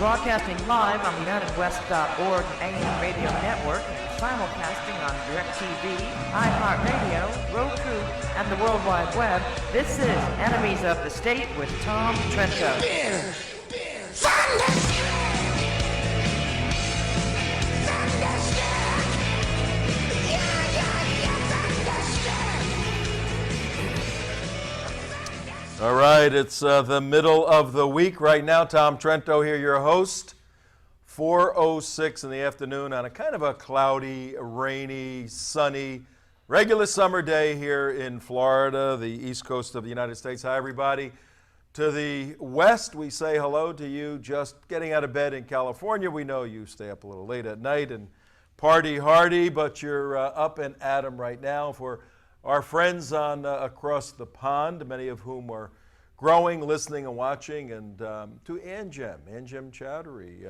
Broadcasting live on the UnitedWest.org AM radio network and simulcasting on DirecTV, iHeartRadio, Roku, and the World Wide Web, this is Enemies of the State with Tom Trento. All right, it's the middle of the week right now. Tom Trento here, your host. 4:06 in the afternoon on a kind of a cloudy, rainy, sunny, regular summer day here in Florida, the east coast of the United States. Hi, everybody. To the west, we say hello to you just getting out of bed in California. We know you stay up a little late at night and party hardy, but you're up and at 'em right now. For our friends on across the pond, many of whom are growing, listening, and watching, and to Anjem Chowdhury.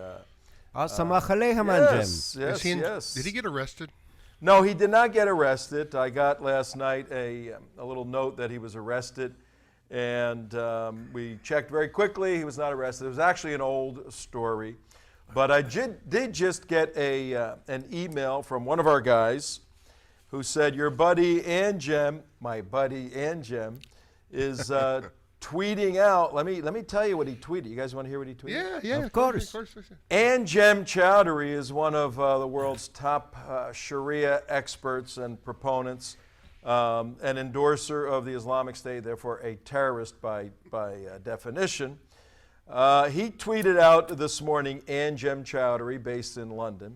Yes. Did he get arrested? No, he did not get arrested. I got last night a little note that he was arrested, and we checked very quickly. He was not arrested. It was actually an old story, but I did just get an email from one of our guys who said, your buddy Anjem, my buddy Anjem, is tweeting out. Let me tell you what he tweeted. You guys want to hear what he tweeted? Yeah, of course. Anjem Chowdhury is one of the world's top Sharia experts and proponents, an endorser of the Islamic State, therefore a terrorist by definition. He tweeted out this morning, Anjem Chowdhury, based in London,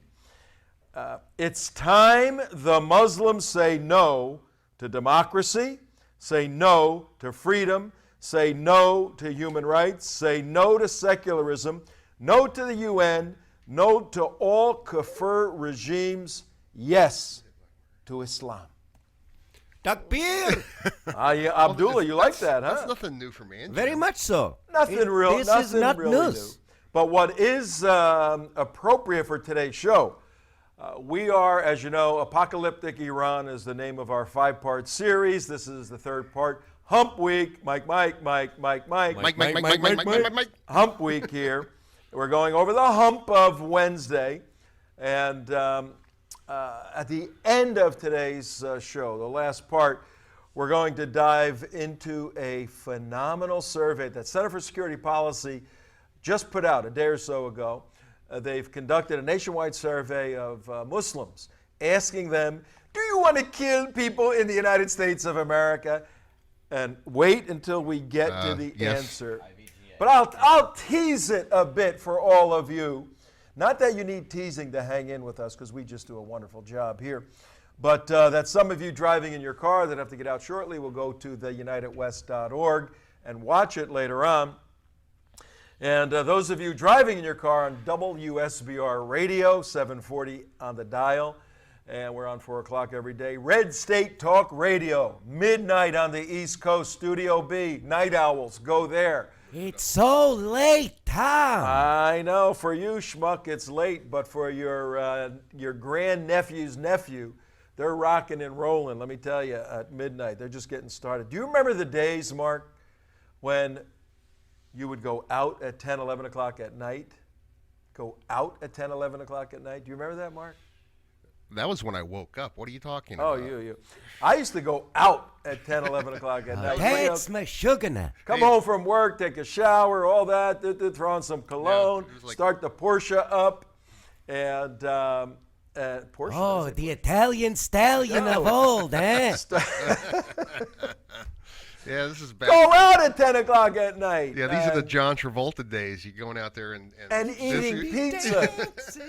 it's time the Muslims say no to democracy, say no to freedom, say no to human rights, say no to secularism, no to the UN, no to all kafir regimes, yes to Islam. Takbir! Abdullah, you like that, huh? That's nothing new for me. Very much so. Nothing This is not really news. new. But what is appropriate for today's show, we are, as you know, Apocalyptic Iran is the name of our 5-part series. This is the 3rd part. Hump Week. Mike. Hump Week here. We're going over the hump of Wednesday. And at the end of today's show, the last part, we're going to dive into a phenomenal survey that Center for Security Policy just put out a day or so ago. They've conducted a nationwide survey of Muslims, asking them, do you want to kill people in the United States of America? And wait until we get to the answer. But I'll tease it a bit for all of you. Not that you need teasing to hang in with us, because we just do a wonderful job here. But that some of you driving in your car that have to get out shortly will go to the UnitedWest.org and watch it later on. And those of you driving in your car on WSBR Radio, 740 on the dial, and we're on 4 o'clock every day. Red State Talk Radio, midnight on the East Coast, Studio B. Night Owls, go there. It's so late, Tom. I know, for you, schmuck, it's late, but for your grandnephew's nephew, they're rocking and rolling, let me tell you, at midnight. They're just getting started. Do you remember the days, Mark, when you would go out at 10, 11 o'clock at night? Go out at 10, 11 o'clock at night? Do you remember that, Mark? That was when I woke up. What are you talking about? Oh, you. I used to go out at 10, 11 o'clock at night. That's my sugar now. Come home from work, take a shower, all that, throw on some cologne, start the Porsche up, and Porsche. Oh, the Italian stallion of old, eh? Yeah, this is bad. Go out at 10 o'clock at night. Yeah, these are the John Travolta days. You're going out there and eating pizza.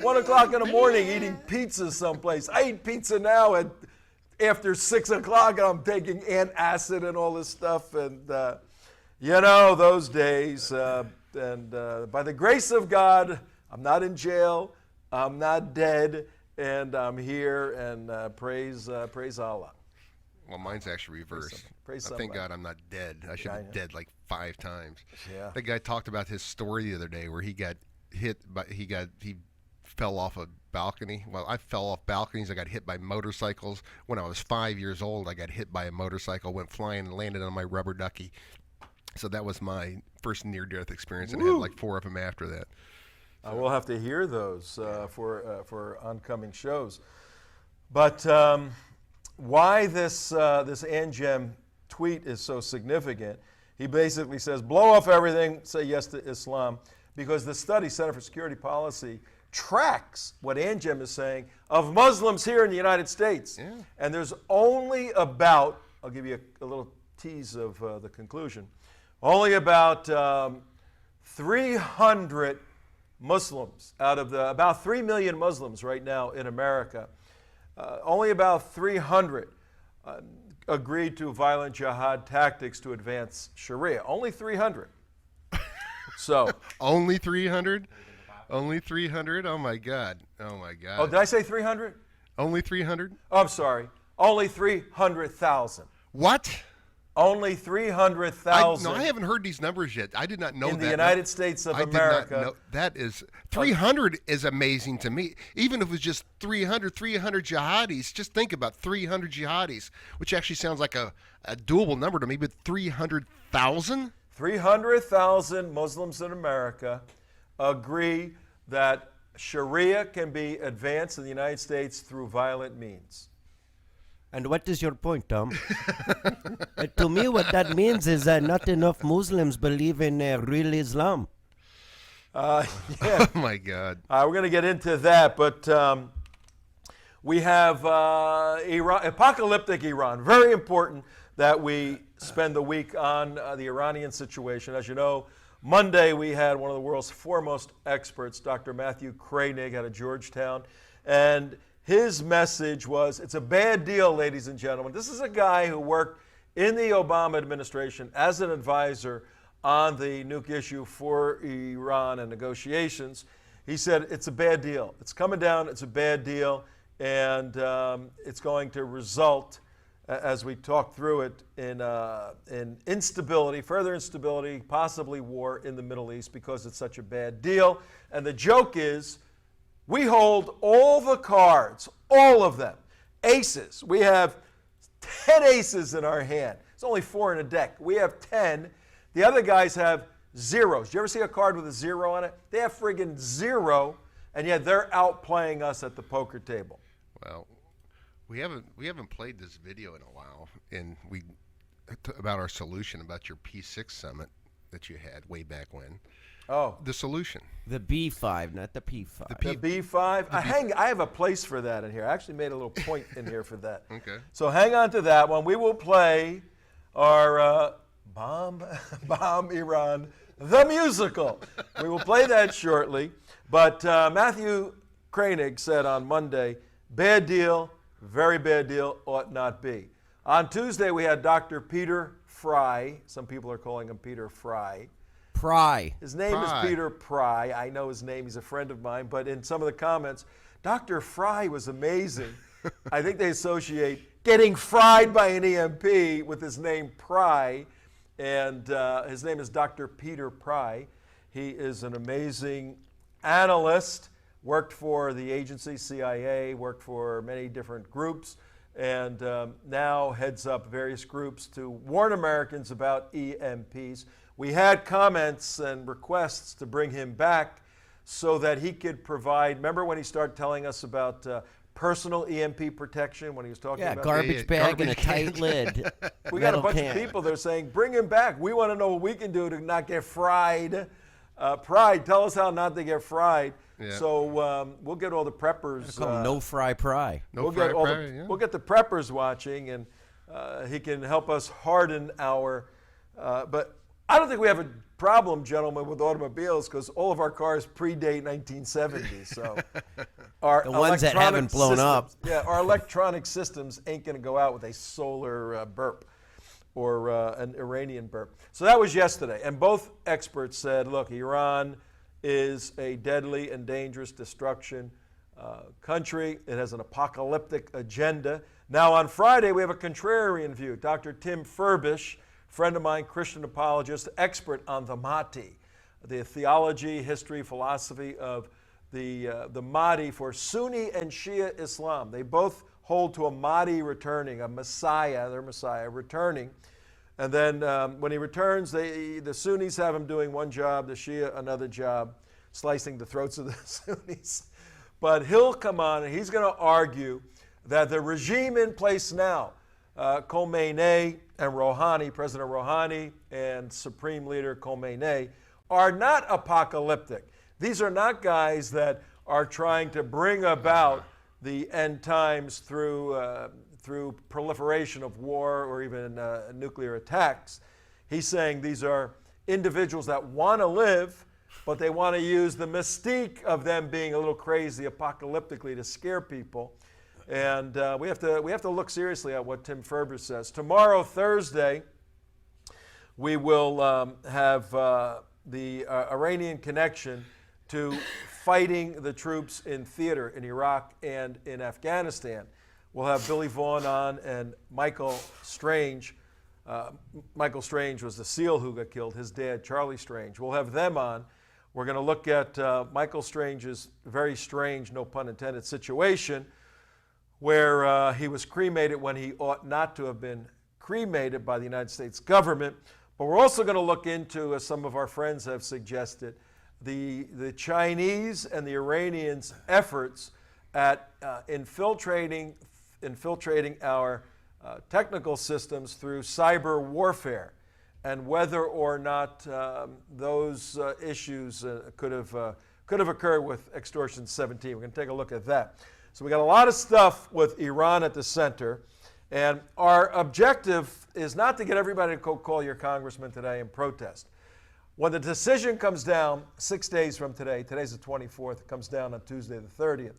1 o'clock in the morning, eating pizza someplace. I eat pizza now after 6 o'clock, and I'm taking antacid and all this stuff. And, those days. And by the grace of God, I'm not in jail. I'm not dead. And I'm here. And praise Allah. Well, mine's actually reversed. Thank God I'm not dead. I should be dead like 5 times. Yeah. That guy talked about his story the other day where he got hit, but he fell off a balcony. Well, I fell off balconies. I got hit by motorcycles. When I was 5 years old, I got hit by a motorcycle, went flying and landed on my rubber ducky. So that was my first near-death experience, and I had like 4 of them after that. We'll have to hear those for oncoming shows. But why this Angem tweet is so significant, he basically says, blow off everything, say yes to Islam, because the study, Center for Security Policy, tracks what Angem is saying of Muslims here in the United States. Yeah. And there's only about, I'll give you a little tease of the conclusion, only about 300 Muslims out of the about 3 million Muslims right now in America, only about 300 agreed to violent jihad tactics to advance Sharia. Only 300. So Only 300? Only 300? Oh my God. Oh my God. oh, did I say 300? Only 300? Oh, I'm sorry. Only 300,000. What? Only 300,000 I haven't heard these numbers yet. I did not know in that. the United States of America. Did not know. That is 300 is amazing to me. Even if it was just 300 jihadis, just think about 300 jihadis, which actually sounds like a doable number to me, but 300,000? 300,000 Muslims in America agree that Sharia can be advanced in the United States through violent means. And what is your point, Tom? To me, what that means is that not enough Muslims believe in real Islam. Yeah. Oh my God. We're going to get into that, but we have Iran, apocalyptic Iran. Very important that we spend the week on the Iranian situation. As you know, Monday we had one of the world's foremost experts, Dr. Matthew Koenig out of Georgetown, and his message was, it's a bad deal, ladies and gentlemen. This is a guy who worked in the Obama administration as an advisor on the nuke issue for Iran and negotiations. He said, it's a bad deal. It's coming down, it's a bad deal, and it's going to result, as we talk through it, in instability, further instability, possibly war in the Middle East because it's such a bad deal. And the joke is, we hold all the cards, all of them, aces. We have 10 aces in our hand. It's only 4 in a deck. We have 10. The other guys have zeros. Do you ever see a card with a 0 on it? They have friggin' 0, and yet they're outplaying us at the poker table. Well, we haven't played this video in a while, and about our solution about your P6 summit that you had way back when. Oh, The solution. The B5, not the P5. the B5. I have a place for that in here. I actually made a little point in here for that. Okay. So hang on to that one. We will play our Bomb Iran, the musical. We will play that shortly. But Matthew Koenig said on Monday, bad deal, very bad deal, ought not be. On Tuesday, we had Dr. Peter Fry. Some people are calling him Peter Fry. Pry. His name Fry. is Peter Pry. I know his name. He's a friend of mine. But in some of the comments, Dr. Fry was amazing. I think they associate getting fried by an EMP with his name Pry. And his name is Dr. Peter Pry. He is an amazing analyst, worked for the agency, CIA, worked for many different groups, and now heads up various groups to warn Americans about EMPs. We had comments and requests to bring him back so that he could provide, remember when he started telling us about personal EMP protection when he was talking about garbage bag and a garbage can. tight lid. we got a metal bunch can. of people that are saying, bring him back. We want to know what we can do to not get fried. Pride, tell us how not to get fried. Yeah. So we'll get all the preppers. Call him No Fry Pry. We'll get we'll get the preppers watching, and he can help us harden our. But I don't think we have a problem, gentlemen, with automobiles because all of our cars predate 1970. So our The ones that electronic haven't blown up. systems- Yeah, our electronic systems ain't going to go out with a solar burp or an Iranian burp. So that was yesterday, and both experts said, look, Iran is a deadly and dangerous destruction country. It has an apocalyptic agenda. Now on Friday, we have a contrarian view. Dr. Tim Furbish, friend of mine, Christian apologist, expert on the Mahdi, the theology, history, philosophy of the Mahdi for Sunni and Shia Islam. They both hold to a Mahdi returning, a Messiah, their Messiah returning. And then when he returns, the Sunnis have him doing one job, the Shia another job. slicing the throats of the Sunnis. But he'll come on and he's going to argue that the regime in place now, Khomeini and Rouhani, President Rouhani and Supreme Leader Khomeini, are not apocalyptic. These are not guys that are trying to bring about the end times through proliferation of war or even nuclear attacks. He's saying these are individuals that want to live, but they want to use the mystique of them being a little crazy apocalyptically to scare people. And we have to look seriously at what Tim Ferber says. Tomorrow, Thursday, we will have the Iranian connection to fighting the troops in theater in Iraq and in Afghanistan. We'll have Billy Vaughn on and Michael Strange. Michael Strange was the SEAL who got killed, his dad, Charlie Strange. We'll have them on. We're going to look at Michael Strange's very strange, no pun intended, situation where he was cremated when he ought not to have been cremated by the United States government. But we're also going to look into, as some of our friends have suggested, the Chinese and the Iranians' efforts at infiltrating our technical systems through cyber warfare, and whether or not those issues could have occurred with Extortion 17. We're going to take a look at that. So we got a lot of stuff with Iran at the center, and our objective is not to get everybody to go call your congressman today and protest. When the decision comes down 6 days from today, today's the 24th, it comes down on Tuesday the 30th,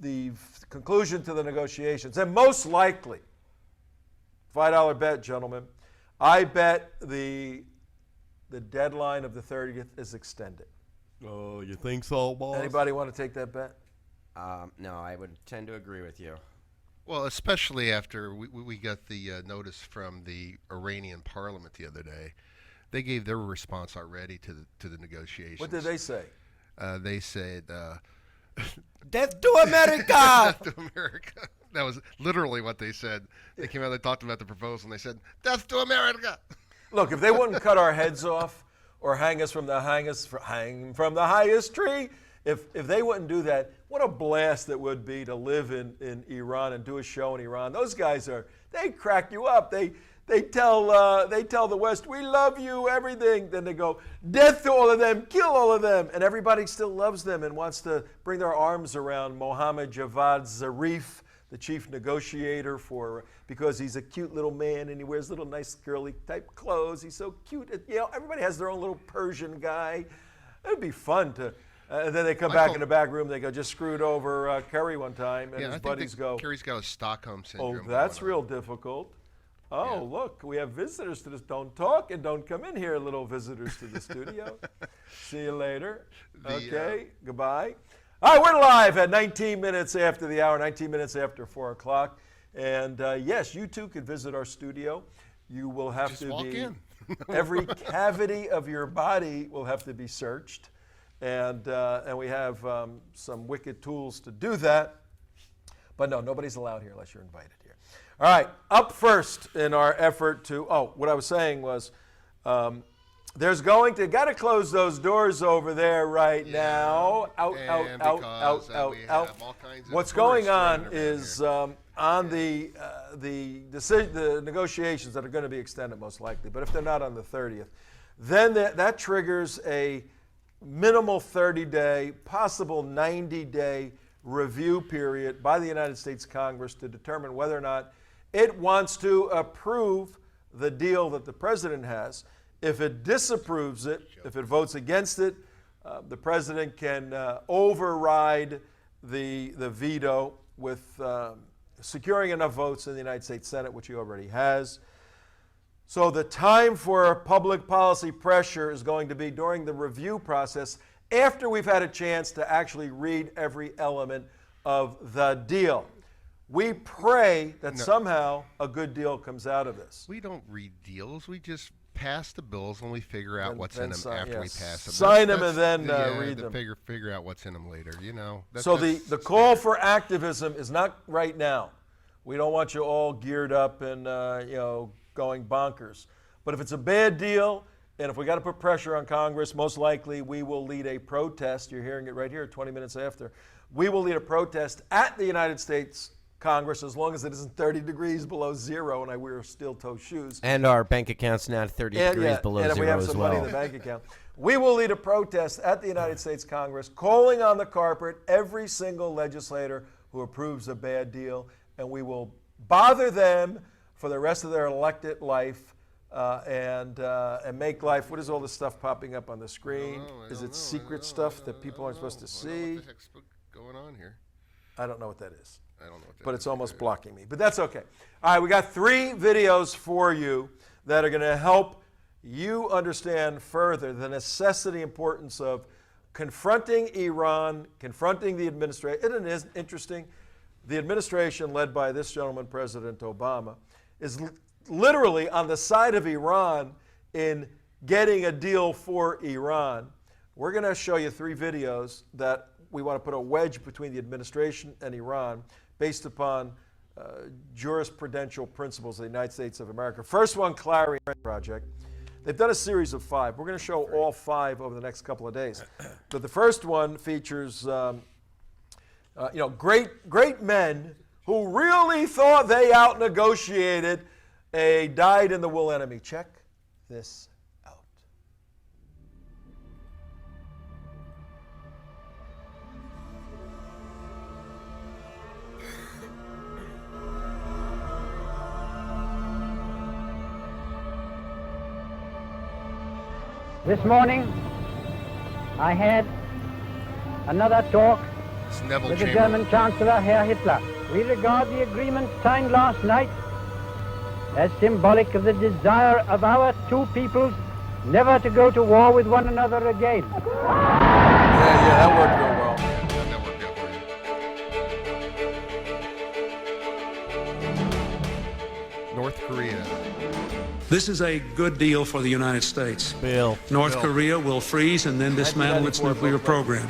the conclusion to the negotiations, and most likely, $5 bet, gentlemen, I bet the deadline of the 30th is extended. Oh, you think so, boss? Anybody want to take that bet? No, I would tend to agree with you. Well, especially after we got the notice from the Iranian parliament the other day. They gave their response already to the negotiations. What did they say? They said, Death to America! Death to America. That was literally what they said. They came out, they talked about the proposal, and they said, Death to America! Look, if they wouldn't cut our heads off or hang us from the highest tree, if they wouldn't do that, what a blast it would be to live in Iran and do a show in Iran. Those guys they crack you up. They tell the West, we love you, everything. Then they go, death to all of them, kill all of them. And everybody still loves them and wants to bring their arms around Mohammad Javad Zarif, the chief negotiator, because he's a cute little man and he wears little nice girly type clothes. He's so cute. Everybody has their own little Persian guy. It'd be fun to. And then they come back in the back room. They go, just screwed over Kerry one time, and his buddies go, Kerry's got a Stockholm syndrome. Oh, that's real difficult. Oh, Yeah. Look, we have visitors to this. Don't talk and don't come in here, little visitors to the studio. See you later. Okay, goodbye. All right, we're live at 19 minutes after the hour, 19 minutes after 4 o'clock. And yes, you too could visit our studio. You will have Just to walk be, in. every cavity of your body will have to be searched. And we have some wicked tools to do that. But no, nobody's allowed here unless you're invited here. All right, up first in our effort to, what I was saying was, got to close those doors over there right now. Out. What's going on is on the negotiations that are going to be extended most likely, but if they're not on the 30th, then that triggers a minimal 30-day, possible 90-day review period by the United States Congress to determine whether or not it wants to approve the deal that the president has. If it disapproves it, if it votes against it, the president can override the veto with securing enough votes in the United States Senate, which he already has. So the time for public policy pressure is going to be during the review process after we've had a chance to actually read every element of the deal. We pray that somehow a good deal comes out of this. We don't read deals. We just pass the bills and we figure out what's in them after we pass them. Sign them and then read them. Figure out what's in them later. So the call for activism is not right now. We don't want you all geared up and going bonkers. But if it's a bad deal And if we got to put pressure on Congress, most likely we will lead a protest. You're hearing it right here 20 minutes after. We will lead a protest at the United States Congress as long as it isn't 30 degrees below zero and I wear steel-toe shoes. And our bank account's now 30 degrees below and if zero we have as some well. money in the bank account. We will lead a protest at the United States Congress, calling on the carpet every single legislator who approves a bad deal, and we will bother them for the rest of their elected life and make life. What is all this stuff popping up on the screen? Is it secret stuff that people aren't supposed to see? What the heck's going on here? I don't know what that is. I don't know what that But is it's almost either. blocking me. But that's okay. All right, we got 3 videos for you that are going to help you understand further the necessity, importance of confronting Iran, confronting the administration. Isn't it interesting? The administration led by this gentleman, President Obama, is literally on the side of Iran in getting a deal for Iran. We're going to show you 3 videos that we want to put a wedge between the administration and Iran based upon jurisprudential principles of the United States of America. First one, Clarion Project. They've done a series of 5. We're going to show all 5 over the next couple of days. But the first one features great men who really thought they out-negotiated a dyed-in-the-wool enemy. Check this out. This morning, I had another talk It's Neville with the Chamberlain. German Chancellor, Herr Hitler. We regard the agreement signed last night as symbolic of the desire of our 2 peoples never to go to war with one another again. Yeah, that worked real well. That worked out for you. North Korea. This is a good deal for the United States. Bill. North Korea will freeze and then dismantle its 1994 nuclear program.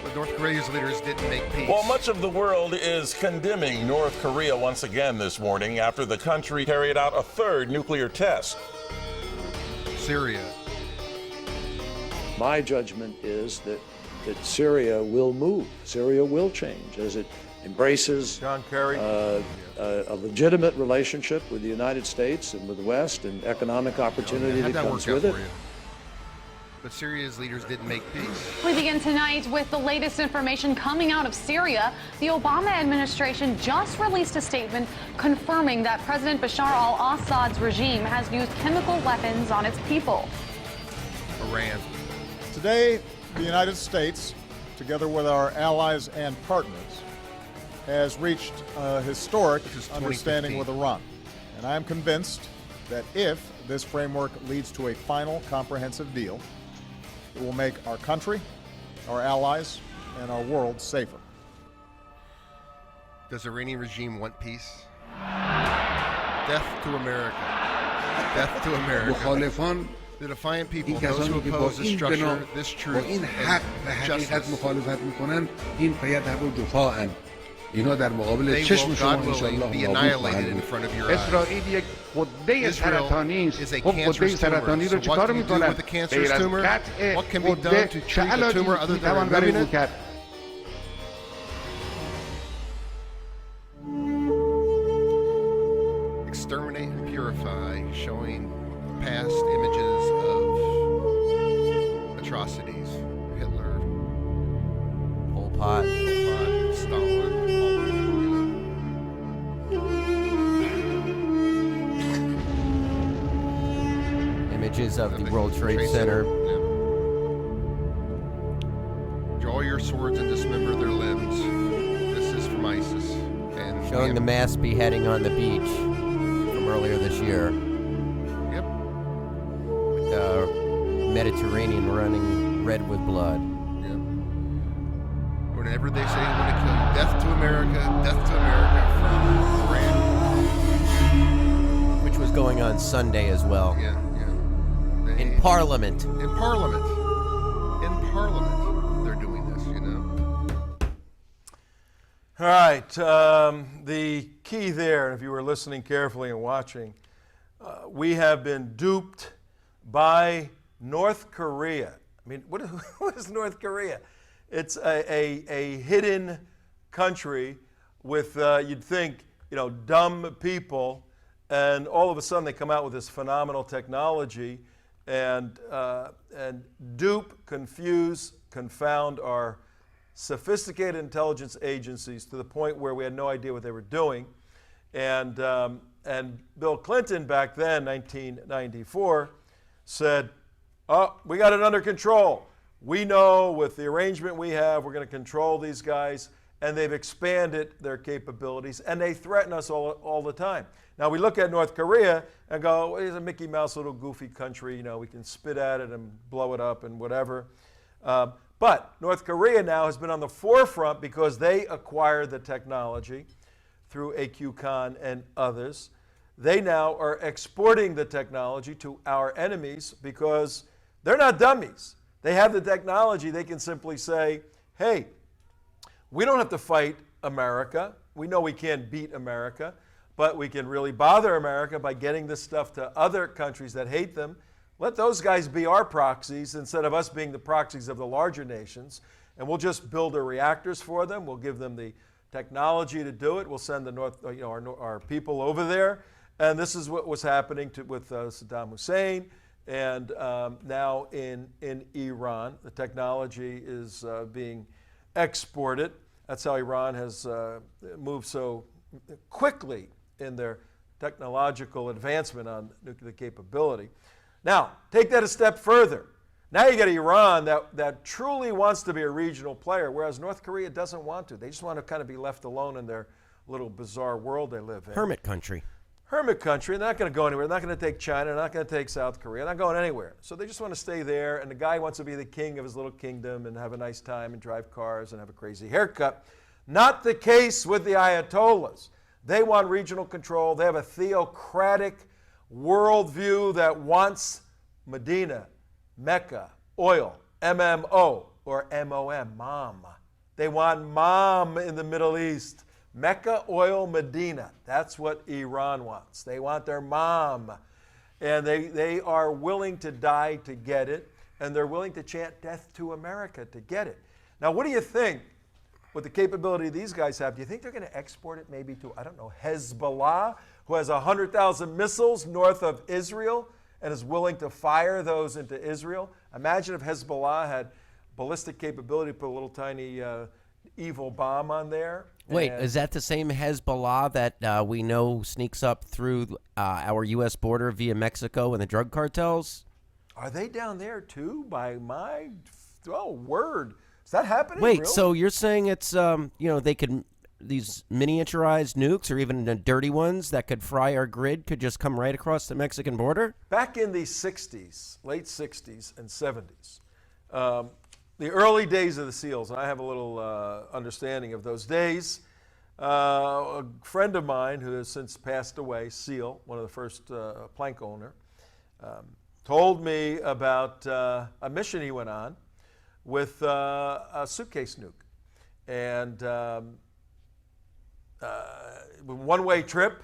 But North Korea's leaders didn't make peace. Well, much of the world is condemning North Korea once again this morning after the country carried out a 3rd nuclear test. Syria. My judgment is that Syria will move. Syria will change as it embraces John Kerry. a legitimate relationship with the United States and with the West and economic opportunity How'd that that comes work out with for it. you? But Syria's leaders didn't make peace. We begin tonight with the latest information coming out of Syria. The Obama administration just released a statement confirming that President Bashar al-Assad's regime has used chemical weapons on its people. Iran. Today, the United States, together with our allies and partners, has reached a historic This is understanding 2015. with Iran. And I am convinced that if this framework leads to a final comprehensive deal, it will make our country, our allies, and our world safer. Does the Iranian regime want peace? Death to America. Death to America. The defiant people, those who oppose this structure, this truth, and justice, they will, God willing, be annihilated in front of your eyes. Israel is a cancerous tumor. So what can you do with a cancerous tumor? What can be done to treat the tumor other than removing it? Exterminate and purify, showing past images of atrocities. Hitler, Pol Pot. Stalin, Images of the World Trade Center. Yeah. Draw your swords and dismember their limbs. This is from ISIS. And Showing the mass beheading on the beach from earlier this year. Yep. With the Mediterranean running red with blood. Yep. Whenever they say they want to kill you, death to America from Iran. Which was going on Sunday as well. Yeah. In Parliament. In Parliament, they're doing this, you know. All right, the key there, if you were listening carefully and watching, we have been duped by North Korea. I mean, what is North Korea? It's a hidden country with, you'd think, dumb people, and all of a sudden they come out with this phenomenal technology and dupe, confuse, confound our sophisticated intelligence agencies to the point where we had no idea what they were doing. And Bill Clinton back then, 1994, said, oh, we got it under control. We know with the arrangement we have, we're going to control these guys, and they've expanded their capabilities, and they threaten us all the time. Now, we look at North Korea and go, well, it's a Mickey Mouse little goofy country, we can spit at it and blow it up and whatever. But North Korea now has been on the forefront because they acquired the technology through AQCon and others. They now are exporting the technology to our enemies because they're not dummies. They have the technology. They can simply say, hey, we don't have to fight America. We know we can't beat America, but we can really bother America by getting this stuff to other countries that hate them. Let those guys be our proxies instead of us being the proxies of the larger nations. And we'll just build the reactors for them. We'll give them the technology to do it. We'll send our people over there. And this is what was happening with Saddam Hussein. And now in Iran, the technology is being exported. That's how Iran has moved so quickly in their technological advancement on nuclear capability. Now, take that a step further. Now you get Iran that truly wants to be a regional player, whereas North Korea doesn't want to. They just want to kind of be left alone in their little bizarre world they live in. Hermit country. Hermit country. They're not going to go anywhere. They're not going to take China. They're not going to take South Korea. They're not going anywhere. So they just want to stay there, and the guy wants to be the king of his little kingdom and have a nice time and drive cars and have a crazy haircut. Not the case with the Ayatollahs. They want regional control. They have a theocratic worldview that wants Medina, Mecca, oil, MMO, or MOM, mom. They want mom in the Middle East. Mecca, oil, Medina. That's what Iran wants. They want their mom. And they are willing to die to get it, and they're willing to chant death to America to get it. Now, what do you think with the capability these guys have? Do you think they're going to export it maybe to, I don't know, Hezbollah, who has 100,000 missiles north of Israel and is willing to fire those into Israel? Imagine if Hezbollah had ballistic capability to put a little tiny evil bomb on there. Wait, is that the same Hezbollah that we know sneaks up through our U.S. border via Mexico and the drug cartels? Are they down there too? By my word, is that happening? Wait, really? so you're saying it's they could, these miniaturized nukes or even the dirty ones that could fry our grid could just come right across the Mexican border? Back in the 60s, late 60s and 70s, the early days of the SEALs, and I have a little understanding of those days. A friend of mine who has since passed away, SEAL, one of the first plank owner, told me about a mission he went on with a suitcase nuke. And one-way trip,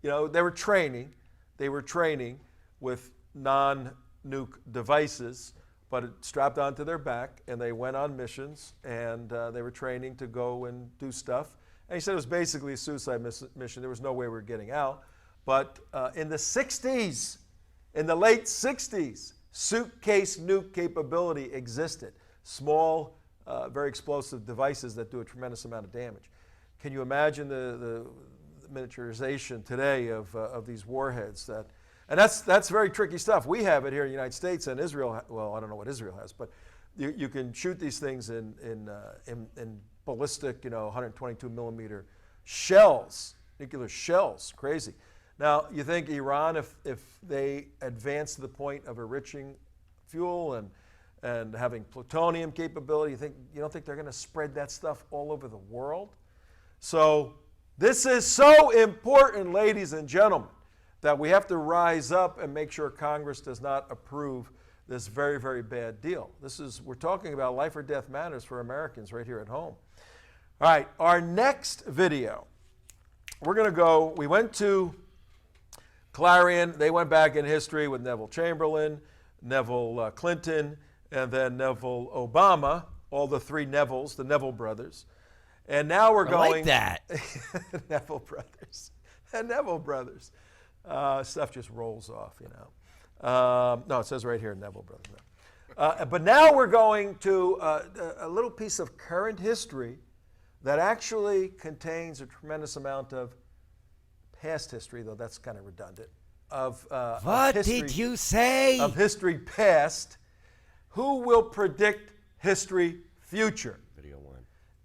they were training with non-nuke devices, but it strapped onto their back, and they went on missions, and they were training to go and do stuff. And he said it was basically a suicide mission. There was no way we were getting out. But in the 60s, in the late 60s, suitcase nuke capability existed. Small, very explosive devices that do a tremendous amount of damage. Can you imagine the miniaturization today of these warheads? And that's very tricky stuff. We have it here in the United States, and Israel. Well, I don't know what Israel has, but you can shoot these things in ballistic, 122 millimeter shells, nuclear shells. Crazy. Now, you think Iran, if they advance to the point of enriching fuel and having plutonium capability, you don't think they're going to spread that stuff all over the world? So this is so important, ladies and gentlemen, that we have to rise up and make sure Congress does not approve this very, very bad deal. We're talking about life or death matters for Americans right here at home. All right, our next video, we went to Clarion, they went back in history with Neville Chamberlain, Neville Clinton, and then Neville Obama, all the three Nevilles, the Neville Brothers. And now we're going... I like that. Neville Brothers. And Neville Brothers. Stuff just rolls off, you know. No, it says right here, Neville Brothers. No. But now we're going to a little piece of current history that actually contains a tremendous amount of past history, though that's kind of redundant. What did you say? Of history past. Who will predict history future? Video 1.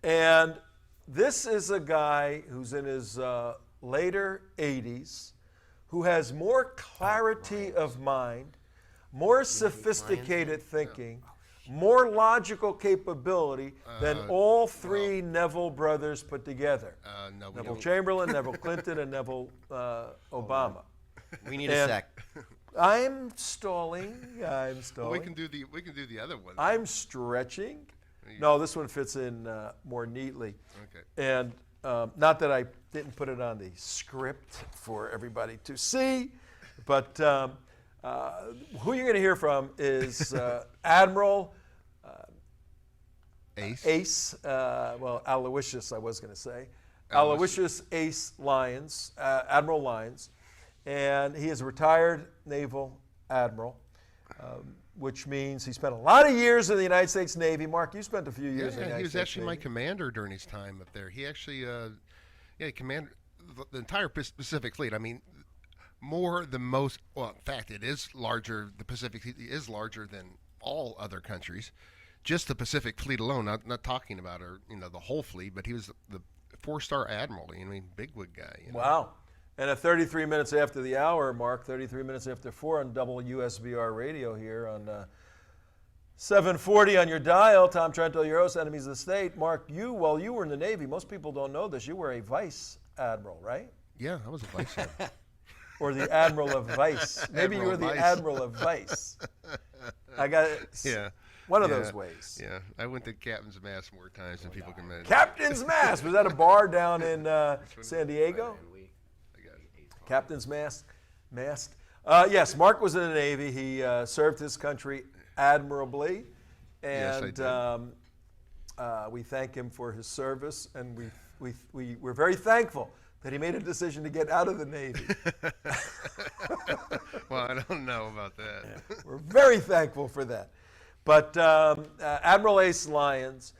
And this is a guy who's in his later 80s, who has more clarity of mind, more sophisticated thinking, more logical capability than all three Neville brothers put together. Neville Chamberlain, Neville Clinton, and Neville Obama. We need a sec. I'm stalling. Well, we can do the other one. I'm stretching. No, this one fits in more neatly. Okay. And not that I didn't put it on the script for everybody to see, but who you're going to hear from is Admiral Ace. Aloysius, I was going to say. Aloysius Ace Lyons, Admiral Lyons. And he is a retired naval admiral, which means he spent a lot of years in the United States Navy. Mark, you spent a few years in the United States Navy. He was actually my commander during his time up there. He actually, commanded the entire Pacific Fleet. I mean, in fact, it is larger. The Pacific Fleet is larger than all other countries. Just the Pacific Fleet alone, not talking about the whole fleet, but he was the 4-star admiral. I mean, bigwig guy. Wow. And at 33 minutes after the hour, Mark, 33 minutes after 4 on WSBR radio here on 740 on your dial. Tom Trento, your host, Enemies of the State. Mark, while you were in the Navy, most people don't know this, you were a vice admiral, right? Yeah, I was a vice admiral. Or the Admiral of Vice. Maybe you were the Admiral of Vice. I got it. Yeah. One of those ways. Yeah, I went to Captain's Mast more times than people can imagine. Captain's Mast! Was that a bar down in San Diego? Captain's Mast. Yes, Mark was in the Navy. He served his country admirably. And yes, I did. We thank him for his service. And we're very thankful that he made a decision to get out of the Navy. Well, I don't know about that. Yeah. We're very thankful for that. But Admiral Ace Lyons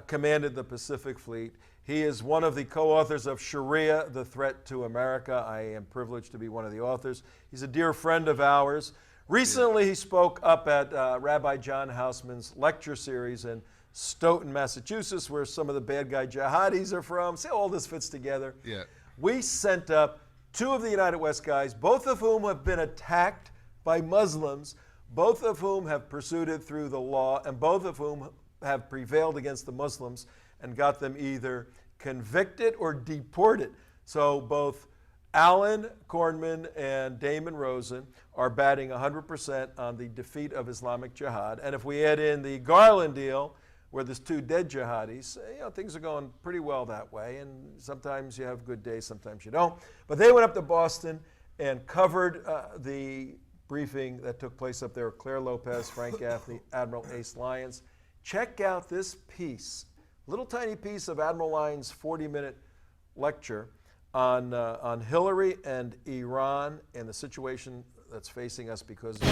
commanded the Pacific Fleet. He is one of the co-authors of Sharia, The Threat to America. I am privileged to be one of the authors. He's a dear friend of ours. Recently, he spoke up at Rabbi John Hausman's lecture series in Stoughton, Massachusetts, where some of the bad guy jihadis are from. See how all this fits together? Yeah. We sent up 2 of the United West guys, both of whom have been attacked by Muslims, both of whom have pursued it through the law, and both of whom have prevailed against the Muslims and got them either convicted or deported. So both Alan Kornman and Damon Rosen are batting 100% on the defeat of Islamic Jihad. And if we add in the Garland deal, where there's 2 dead jihadis, things are going pretty well that way. And sometimes you have good days, sometimes you don't. But they went up to Boston and covered the briefing that took place up there with Claire Lopez, Frank Gaffney, Admiral Ace Lyons. Check out this piece, little tiny piece of Admiral Lyons' 40-minute lecture on Hillary and Iran and the situation that's facing us because of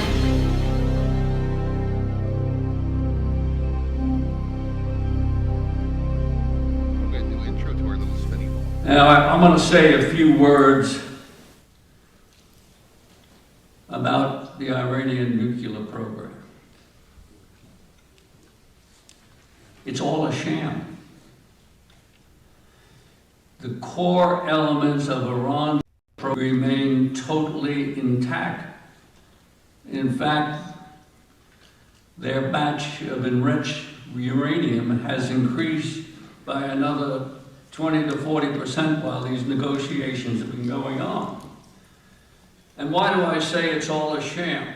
Now, I'm going to say a few words about the Iranian nuclear program. It's all a sham. The core elements of Iran's program remain totally intact. In fact, their batch of enriched uranium has increased by another 20 to 40% while these negotiations have been going on. And why do I say it's all a sham?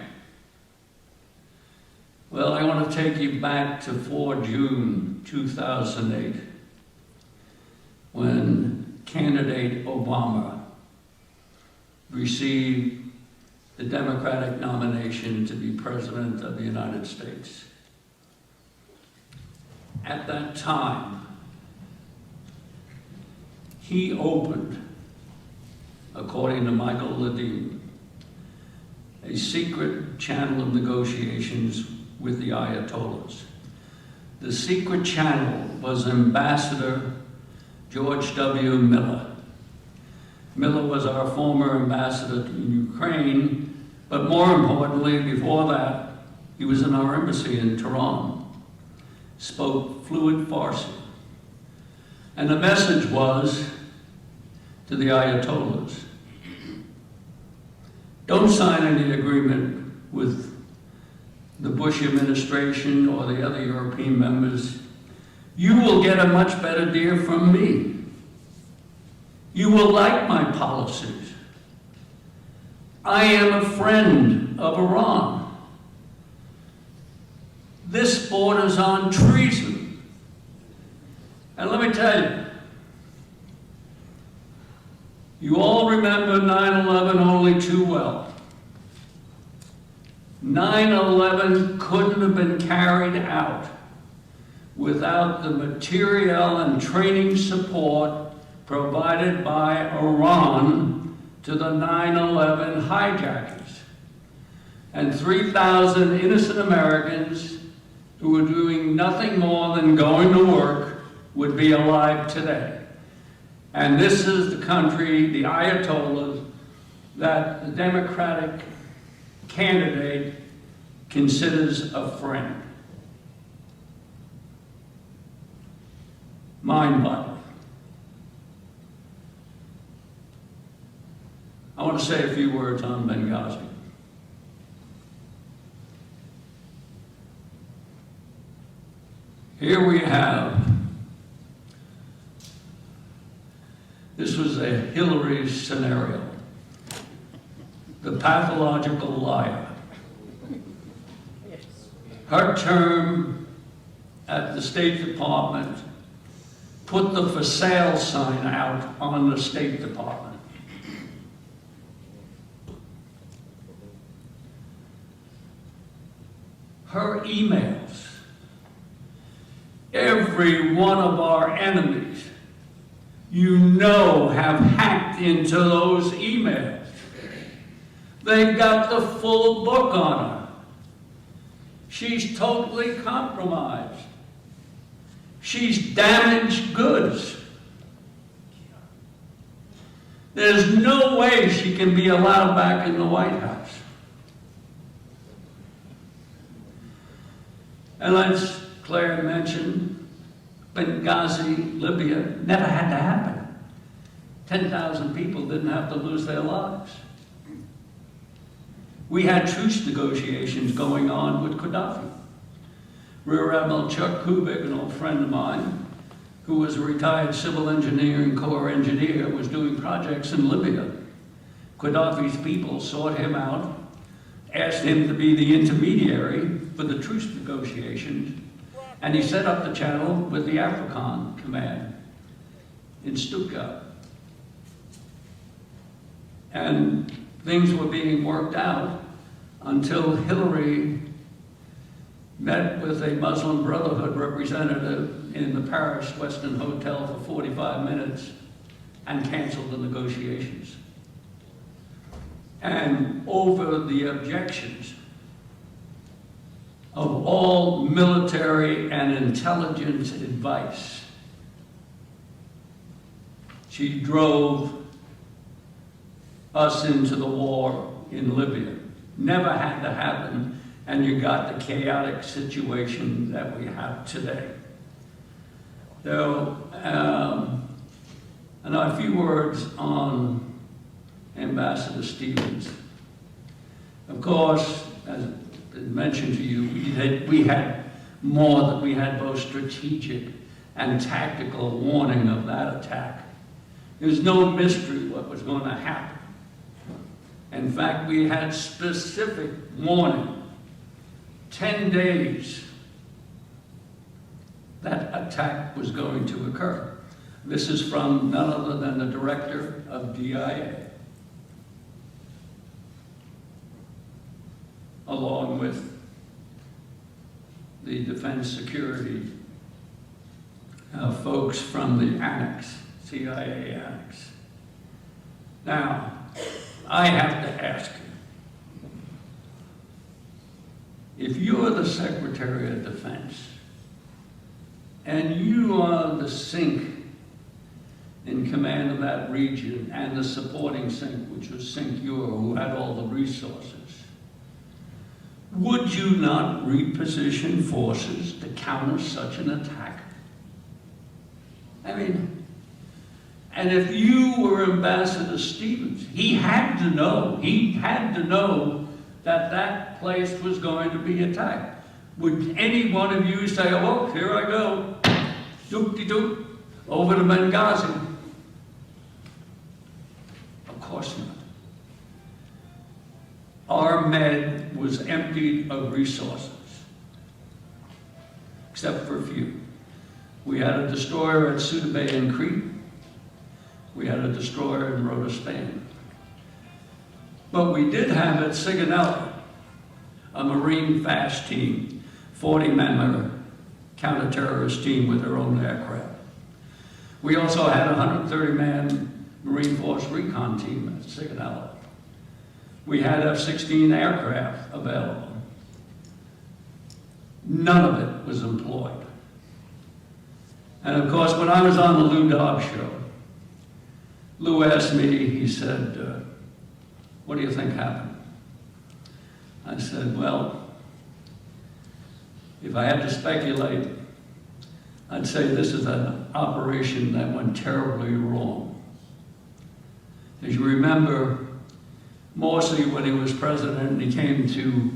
Well, I want to take you back to 4 June 2008, when candidate Obama received the Democratic nomination to be President of the United States. At that time, he opened, according to Michael Ledeen, a secret channel of negotiations with the Ayatollahs. The secret channel was Ambassador George W. Miller. Miller was our former ambassador to Ukraine, but more importantly, before that, he was in our embassy in Tehran, spoke fluent Farsi. And the message was to the Ayatollahs, don't sign any agreement with the Bush administration or the other European members. You will get a much better deal from me. You will like my policies. I am a friend of Iran. This borders on treason. And let me tell you, you all remember 9/11 only too well. 9/11 couldn't have been carried out without the material and training support provided by Iran to the 9/11 hijackers. And 3,000 innocent Americans who were doing nothing more than going to work would be alive today. And this is the country, the Ayatollahs, that the Democratic candidate considers a friend. Mind-boggling. I want to say a few words on Benghazi. Here we have, this was a Hillary scenario, the pathological liar. Her term at the State Department put the for sale sign out on the State Department. Her emails, every one of our enemies, you know, have hacked into those emails. They've got the full book on her. She's totally compromised. She's damaged goods. There's no way she can be allowed back in the White House. And as Claire mentioned, Benghazi, Libya, never had to happen. 10,000 people didn't have to lose their lives. We had truce negotiations going on with Gaddafi. Rear Admiral Chuck Kubik, an old friend of mine, who was a retired civil engineering corps engineer, was doing projects in Libya. Gaddafi's people sought him out, asked him to be the intermediary for the truce negotiations, and he set up the channel with the African Command in Stuttgart. And things were being worked out until Hillary met with a Muslim Brotherhood representative in the Paris Westin Hotel for 45 minutes and canceled the negotiations. And over the objections of all military and intelligence advice, she drove us into the war in Libya. Never had to happen, and you got the chaotic situation that we have today. So, and a few words on Ambassador Stevens. Of course, as mentioned to you, we had both strategic and tactical warning of that attack. There's no mystery what was going to happen. In fact, we had specific warning, 10 days that attack was going to occur. This is from none other than the director of DIA. along with the defense security folks from the annex, CIA annex. Now, I have to ask you, if you're the Secretary of Defense and you are the SINC in command of that region and the supporting SINC, which was SINC Euro, who had all the resources, would you not reposition forces to counter such an attack? I mean, and if you were Ambassador Stevens, he had to know that that place was going to be attacked. Would any one of you say, oh, well, here I go, doop-de-doop, over to Benghazi? Of course not. Our Med was emptied of resources, except for a few. We had a destroyer at Ceuta Bay in Crete. We had a destroyer in Rota, Spain. But we did have at Sigonella a Marine fast team, 40-member counter-terrorist team with their own aircraft. We also had a 130-man Marine Force recon team at Sigonella. We had F-16 aircraft available. None of it was employed. And of course, when I was on the Lou Dobbs show, Lou asked me, he said, what do you think happened? I said, well, if I had to speculate, I'd say this is an operation that went terribly wrong. As you remember, Morsi, when he was president and he came to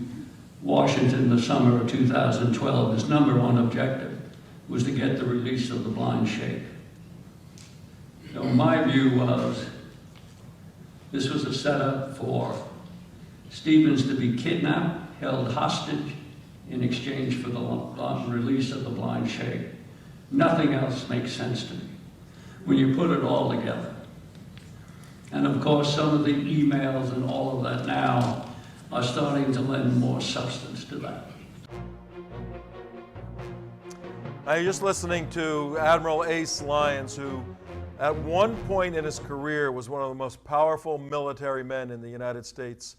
Washington the summer of 2012, his number one objective was to get the release of the blind sheikh. So my view was this was a setup for Stevens to be kidnapped, held hostage in exchange for the release of the blind sheikh. Nothing else makes sense to me when you put it all together. And of course, some of the emails and all of that now are starting to lend more substance to that. Now you're just listening to Admiral Ace Lyons, who at one point in his career was one of the most powerful military men in the United States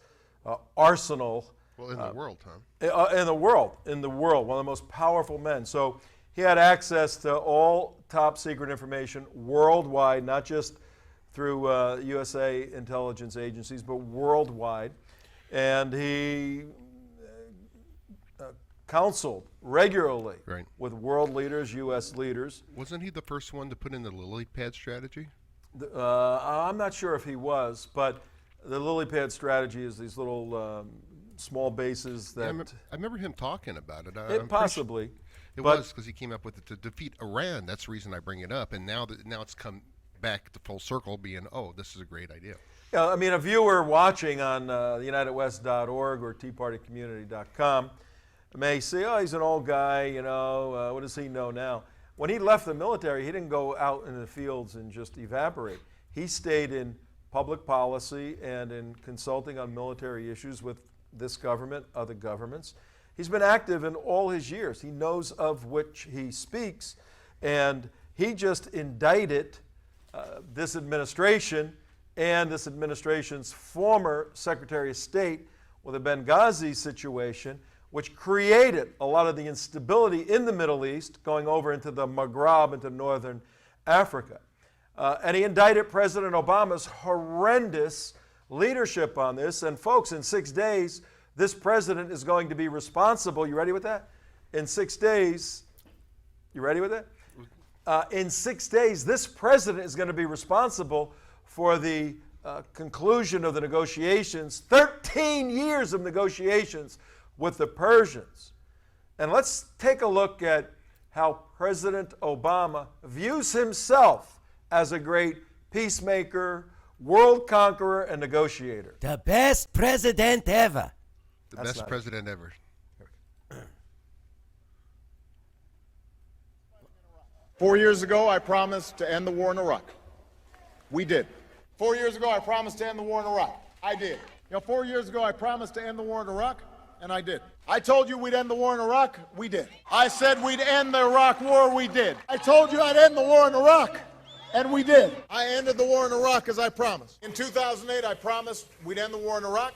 arsenal. Well, in the world, Tom. In the world, one of the most powerful men. So he had access to all top secret information worldwide, not just through USA intelligence agencies, but worldwide. And he counseled regularly with world leaders, U.S. leaders. Wasn't he the first one to put in the lily pad strategy? I'm not sure if he was, but the lily pad strategy is these little small bases that... I remember him talking about it. Possibly. It was because he came up with it to defeat Iran. That's the reason I bring it up. And now it's come back to full circle being, oh, this is a great idea. Yeah, I mean, a viewer watching on unitedwest.org or teapartycommunity.com may say, oh, he's an old guy, you know, what does he know now? When he left the military, he didn't go out in the fields and just evaporate. He stayed in public policy and in consulting on military issues with this government, other governments. He's been active in all his years. He knows of which he speaks, and he just indicted this administration and this administration's former Secretary of State with the Benghazi situation, which created a lot of the instability in the Middle East, going over into the Maghreb, into northern Africa. And he indicted President Obama's horrendous leadership on this. And folks, in 6 days, this president is going to be responsible. You ready with that? In 6 days, you ready with that? In 6 days, this president is going to be responsible for the conclusion of the negotiations, 13 years of negotiations with the Persians. And let's take a look at how President Obama views himself as a great peacemaker, world conqueror, and negotiator. The best president ever. The best president ever. 4 years ago, I promised to end the war in Iraq. We did. 4 years ago, I promised to end the war in Iraq. I did. 4 years ago, I promised to end the war in Iraq, and I did. I told you we'd end the war in Iraq, we did. I said we'd end the Iraq war, we did. I told you I'd end the war in Iraq, and we did. I ended the war in Iraq as I promised. In 2008, I promised we'd end the war in Iraq.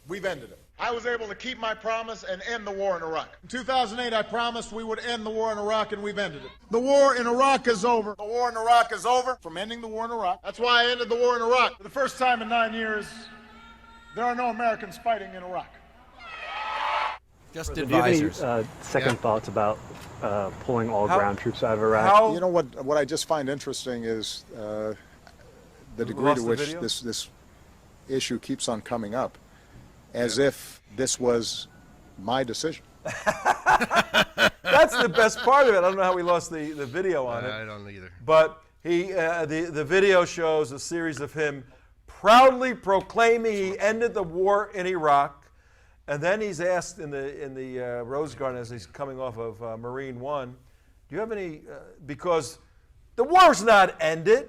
We've ended it. I was able to keep my promise and end the war in Iraq. In 2008, I promised we would end the war in Iraq, and we've ended it. The war in Iraq is over. The war in Iraq is over from ending the war in Iraq. That's why I ended the war in Iraq. For the first time in 9 years, there are no Americans fighting in Iraq. Just Do you have any advisors. second thoughts about pulling all ground troops out of Iraq? You know what I just find interesting is the degree to which this issue keeps on coming up, as if this was my decision. That's the best part of it. I don't know how we lost the video on it. I don't either. But the video shows a series of him proudly proclaiming he ended the war in Iraq, and then he's asked in the Rose Garden as he's coming off of Marine One, do you have any? Because the war's not ended,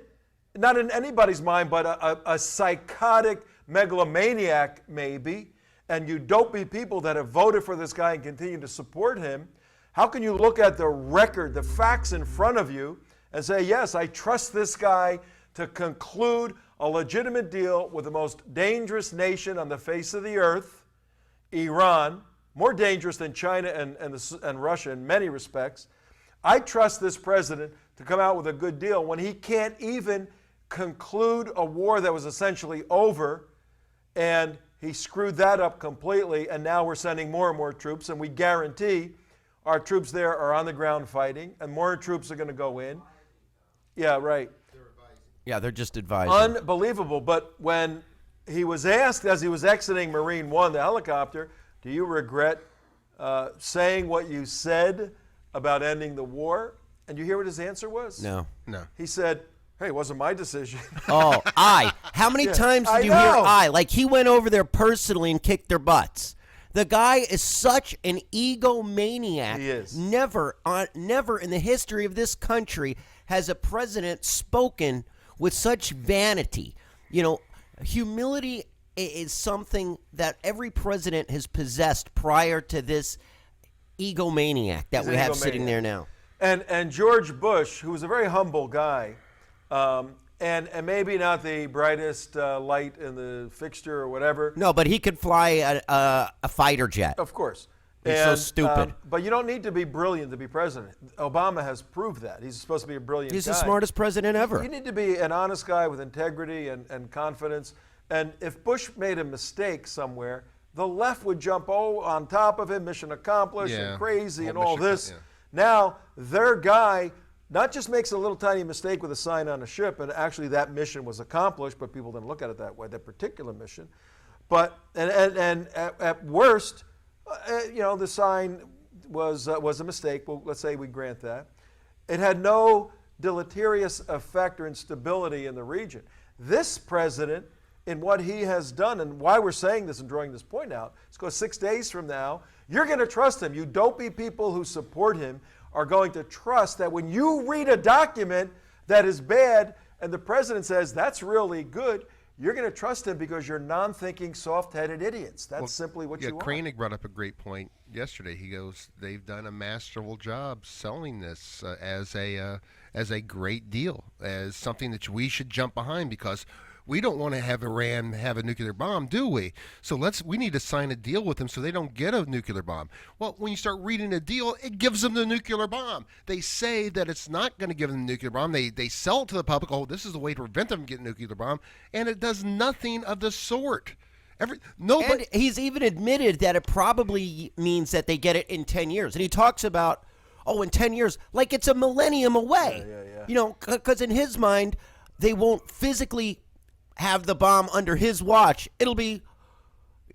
not in anybody's mind, but a psychotic megalomaniac maybe, and you dopey people that have voted for this guy and continue to support him. How can you look at the record, the facts in front of you, and say, yes, I trust this guy to conclude a legitimate deal with the most dangerous nation on the face of the earth, Iran, more dangerous than China and Russia in many respects. I trust this president to come out with a good deal when he can't even conclude a war that was essentially over, and he screwed that up completely, and now we're sending more and more troops, and we guarantee our troops there are on the ground fighting, and more troops are going to go in. Yeah, right. Yeah, they're just advising. Unbelievable. But when he was asked as he was exiting Marine One, the helicopter, do you regret saying what you said about ending the war? And you hear what his answer was? No. He said, hey, it wasn't my decision. Oh, I. How many times did you hear I? Like, he went over there personally and kicked their butts. The guy is such an egomaniac. He is. Never in the history of this country has a president spoken with such vanity. You know, humility is something that every president has possessed prior to this egomaniac that we have sitting there now. And George Bush, who was a very humble guy, and maybe not the brightest light in the fixture or whatever. No, but he could fly a fighter jet. Of course. He's so stupid. But you don't need to be brilliant to be president. Obama has proved that. He's supposed to be a brilliant guy. He's the smartest president ever. You need to be an honest guy with integrity and confidence. And if Bush made a mistake somewhere, the left would jump on top of him, mission accomplished, and crazy, and all this. Now, their guy not just makes a little tiny mistake with a sign on a ship, and actually that mission was accomplished, but people didn't look at it that way, that particular mission. But, and at worst, the sign was a mistake. Well, let's say we grant that. It had no deleterious effect or instability in the region. This president, in what he has done, and why we're saying this and drawing this point out, is because 6 days from now, you're going to trust him. You dopey people who support him are going to trust that when you read a document that is bad and the president says that's really good, you're going to trust him because you're non-thinking, soft-headed idiots. That's simply what you are. Koenig brought up a great point yesterday. He goes, they've done a masterful job selling this as a great deal, as something that we should jump behind because we don't want to have Iran have a nuclear bomb, do we? So we need to sign a deal with them so they don't get a nuclear bomb. Well, when you start reading a deal, it gives them the nuclear bomb. They say that it's not going to give them the nuclear bomb. They sell it to the public, oh, this is the way to prevent them from getting a nuclear bomb, and it does nothing of the sort. And he's even admitted that it probably means that they get it in 10 years. And he talks about, in 10 years, like it's a millennium away. Yeah. You know, because in his mind, they won't physically have the bomb under his watch. It'll be,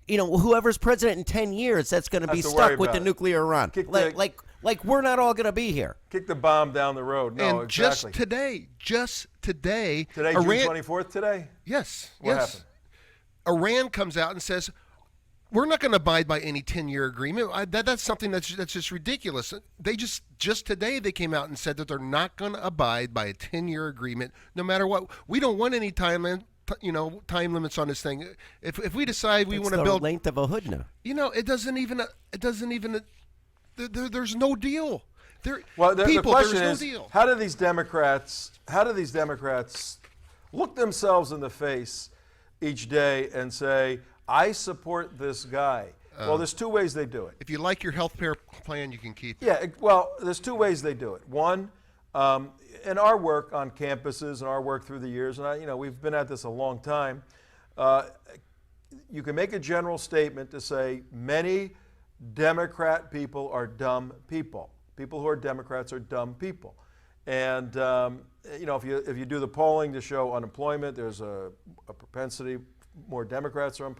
whoever's president in 10 years that's going to be stuck with the nuclear Iran. Like we're not all going to be here. Kick the bomb down the road. No, and exactly. just today. Today, Iran, June 24th today? Yes. What happened? Iran comes out and says, we're not going to abide by any 10-year agreement. That's something that's just ridiculous. They just today they came out and said that they're not going to abide by a 10-year agreement no matter what. We don't want any time limits on this thing. If we decide we want to build the length of a hudna. It doesn't even. There's no deal. The question is, how do these Democrats look themselves in the face each day and say, I support this guy? Well, there's two ways they do it. If you like your health care plan, you can keep it. Yeah, well, there's two ways they do it. One, in our work on campuses and our work through the years, and we've been at this a long time, you can make a general statement to say many Democrat people are dumb people. People who are Democrats are dumb people. And, if you do the polling to show unemployment, there's a propensity more Democrats are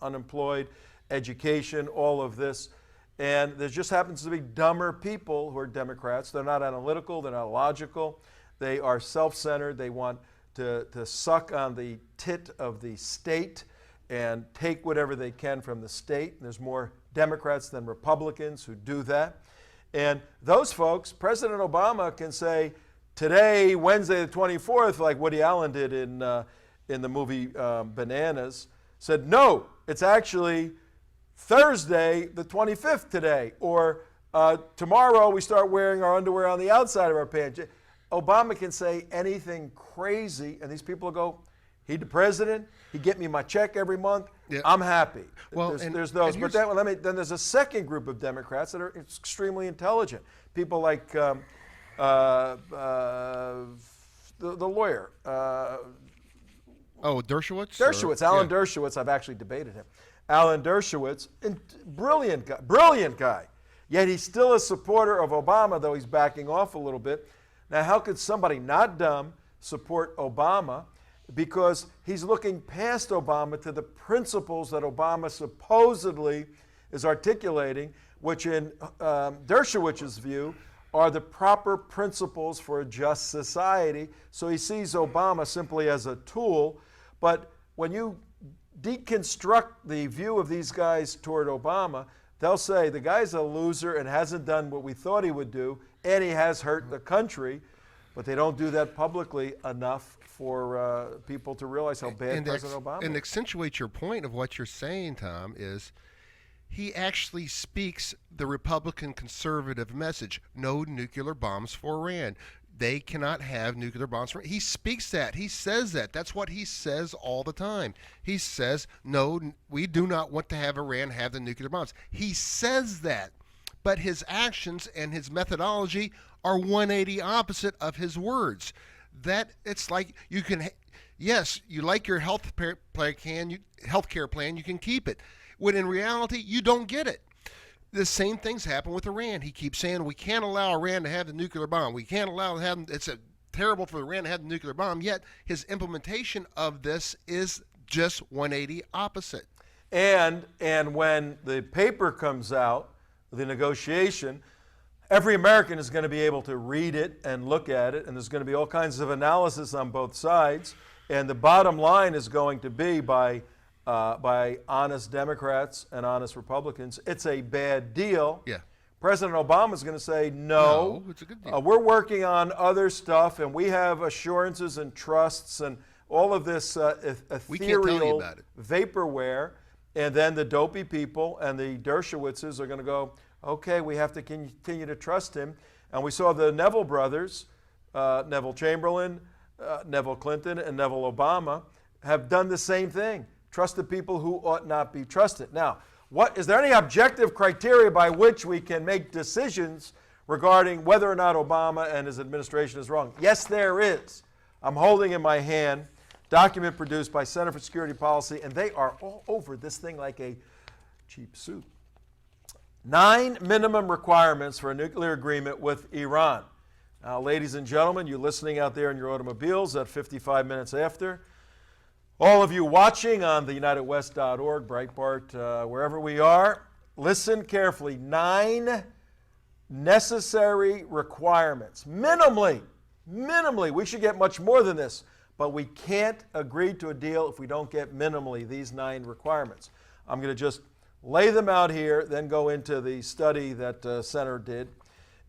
unemployed, education, all of this. And there just happens to be dumber people who are Democrats. They're not analytical, they're not logical. They are self-centered. They want to suck on the tit of the state and take whatever they can from the state. And there's more Democrats than Republicans who do that. And those folks, President Obama can say, today, Wednesday the 24th, like Woody Allen did in the movie Bananas, said, no, it's actually Thursday the 25th today, or tomorrow we start wearing our underwear on the outside of our pants. Obama can say anything crazy, and these people go, he the president, he get me my check every month, I'm happy. Well, there's those. But then there's a second group of Democrats that are extremely intelligent. People like the lawyer. Dershowitz? Dershowitz, Alan Dershowitz. I've actually debated him. Alan Dershowitz, brilliant guy. Yet he's still a supporter of Obama, though he's backing off a little bit. Now, how could somebody not dumb support Obama? Because he's looking past Obama to the principles that Obama supposedly is articulating, which in Dershowitz's view are the proper principles for a just society. So he sees Obama simply as a tool. But when you deconstruct the view of these guys toward Obama, they'll say the guy's a loser and hasn't done what we thought he would do, and he has hurt the country. But they don't do that publicly enough for people to realize how bad President Obama is. And accentuate your point of what you're saying, Tom, is he actually speaks the Republican conservative message. No nuclear bombs for Iran. They cannot have nuclear bombs for Iran. He speaks that. He says that. That's what he says all the time. He says, no, we do not want to have Iran have the nuclear bombs. He says that. But his actions and his methodology are 180 opposite of his words. That it's like you can, yes, you like your health care plan, you can keep it. When in reality, you don't get it. The same things happen with Iran. He keeps saying we can't allow Iran to have the nuclear bomb. We can't allow them. It's terrible for Iran to have the nuclear bomb. Yet his implementation of this is just 180 opposite. And when the paper comes out, the negotiation, every American is going to be able to read it and look at it, and there's going to be all kinds of analysis on both sides. And the bottom line is going to be by honest Democrats and honest Republicans, it's a bad deal. Yeah. President Obama is going to say, no, it's a good deal. We're working on other stuff, and we have assurances and trusts and all of this ethereal vaporware. And then the dopey people and the Dershowitzes are going to go, okay, we have to continue to trust him. And we saw the Neville brothers, Neville Chamberlain, Neville Clinton, and Neville Obama, have done the same thing. Trusted people who ought not be trusted. Now, is there any objective criteria by which we can make decisions regarding whether or not Obama and his administration is wrong? Yes, there is. I'm holding in my hand document produced by Center for Security Policy, and they are all over this thing like a cheap suit. 9 minimum requirements for a nuclear agreement with Iran. Now, ladies and gentlemen, you listening out there in your automobiles at 55 minutes after, all of you watching on the UnitedWest.org, Breitbart, wherever we are, listen carefully. 9 necessary requirements. Minimally, we should get much more than this. But we can't agree to a deal if we don't get minimally these 9 requirements. I'm going to just lay them out here, then go into the study that Center did.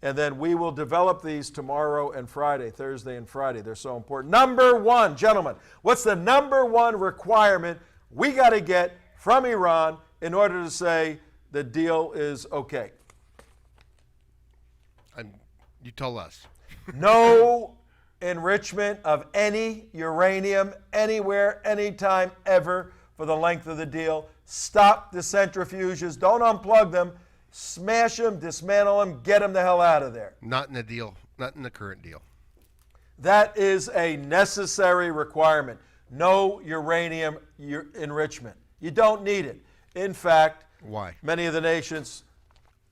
And then we will develop these tomorrow and Friday, Thursday and Friday. They're so important. Number one, gentlemen, what's the number one requirement we got to get from Iran in order to say the deal is okay? You tell us. No enrichment of any uranium anywhere, anytime, ever for the length of the deal. Stop the centrifuges. Don't unplug them. Smash them, dismantle them, get them the hell out of there. Not in the deal. Not in the current deal. That is a necessary requirement. No uranium enrichment. You don't need it. In fact, why? Many of the nations,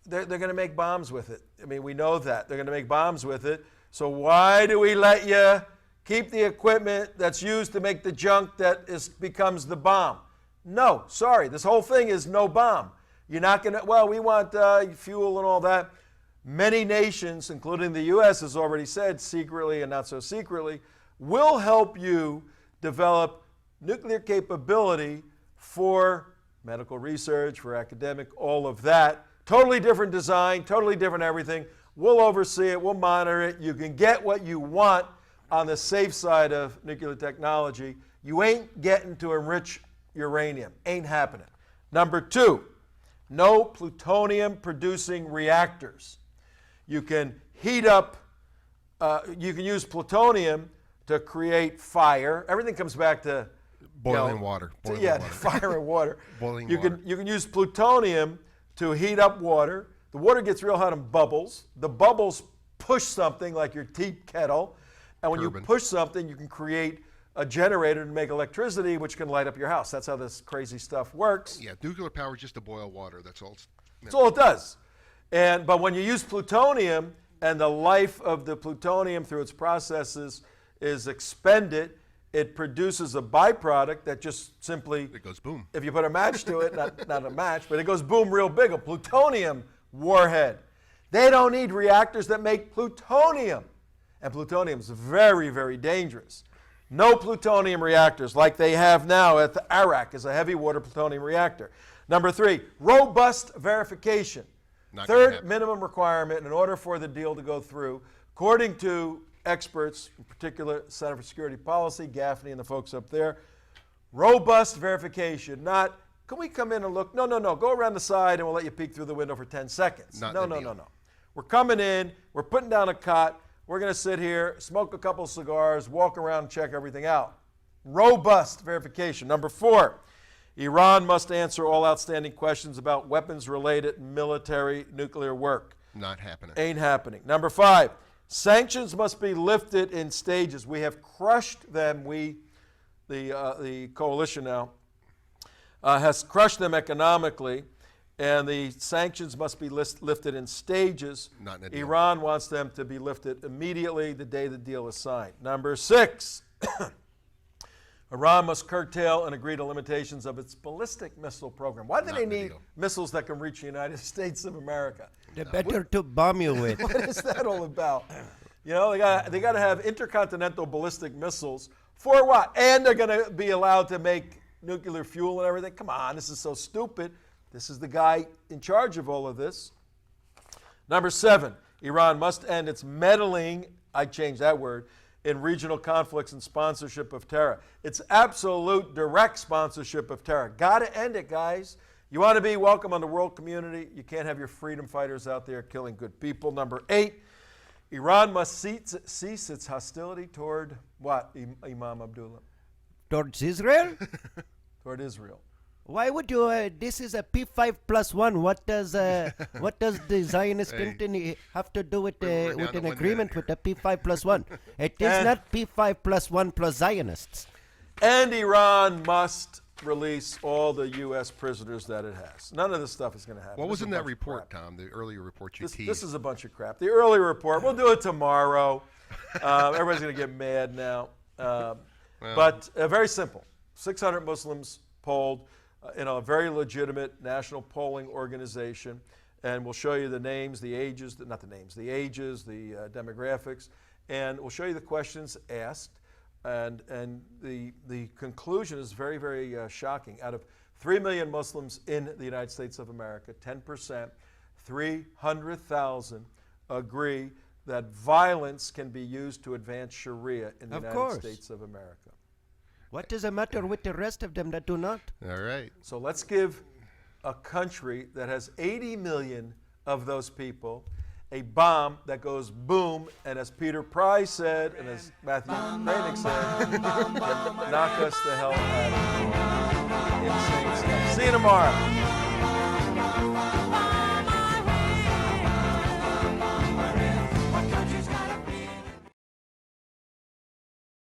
they're going to make bombs with it. I mean, we know that. They're going to make bombs with it. So why do we let you keep the equipment that's used to make the junk that becomes the bomb? No, sorry. This whole thing is no bomb. You're not going to, well, we want fuel and all that. Many nations, including the U.S., has already said, secretly and not so secretly, will help you develop nuclear capability for medical research, for academic, all of that. Totally different design, totally different everything. We'll oversee it, we'll monitor it. You can get what you want on the safe side of nuclear technology. You ain't getting to enrich uranium. Ain't happening. Number two, no plutonium-producing reactors. You can heat up, you can use plutonium to create fire. Everything comes back to boiling water. Boiling water. Fire and water. Boiling water. You can use plutonium to heat up water. The water gets real hot and bubbles. The bubbles push something like your tea kettle. And when you push something, you can create a generator to make electricity, which can light up your house. That's how this crazy stuff works. Yeah, nuclear power is just to boil water. That's all. That's all it does. But when you use plutonium and the life of the plutonium through its processes is expended, it produces a byproduct that just simply... It goes boom. If you put a match to it, not a match, but it goes boom real big, a plutonium warhead. They don't need reactors that make plutonium. And plutonium is very, very dangerous. No plutonium reactors like they have now at the Arak is a heavy water plutonium reactor. Number three, robust verification. Third minimum requirement in order for the deal to go through, according to experts, in particular Center for Security Policy, Gaffney and the folks up there, robust verification, not, can we come in and look? No, go around the side and we'll let you peek through the window for 10 seconds. No. We're coming in, we're putting down a cot, we're going to sit here, smoke a couple cigars, walk around and check everything out. Robust verification. Number four, Iran must answer all outstanding questions about weapons-related military nuclear work. Not happening. Ain't happening. Number five, sanctions must be lifted in stages. We have crushed them. The coalition now, has crushed them economically, and the sanctions must be lifted in stages. Not in a deal. Iran wants them to be lifted immediately the day the deal is signed. Number six, Iran must curtail and agree to limitations of its ballistic missile program. Why do they need missiles that can reach the United States of America? They're better to bomb you with. What is that all about? You know, they got to have intercontinental ballistic missiles for what? And they're going to be allowed to make nuclear fuel and everything. Come on, this is so stupid. This is the guy in charge of all of this. Number seven, Iran must end its meddling, I changed that word, in regional conflicts and sponsorship of terror. It's absolute direct sponsorship of terror. Got to end it, guys. You want to be welcome on the world community. You can't have your freedom fighters out there killing good people. Number eight, Iran must cease its hostility toward what, Imam Abdullah? Towards Israel? Toward Israel. Why would you? This is a P5+1. What does the Zionist Clinton have to do with an agreement with the P5+1? It is not P5+1 plus Zionists. And Iran must release all the U.S. prisoners that it has. None of this stuff is going to happen. What was in that report, Tom? The earlier report you teased. This is a bunch of crap. The earlier report. We'll do it tomorrow. Everybody's going to get mad now. But very simple. 600 Muslims polled. In a very legitimate national polling organization, and we'll show you the names, the ages, the ages, the demographics, and we'll show you the questions asked, and the conclusion is very, very shocking. Out of 3 million Muslims in the United States of America, 10%, 300,000 agree that violence can be used to advance Sharia in the Of United course. States of America. What is the matter with the rest of them that do not? All right. So let's give a country that has 80 million of those people a bomb that goes boom, and as Peter Price said, and as Matthew Koenig said, can knock us the hell out of it. Insane stuff. See you tomorrow.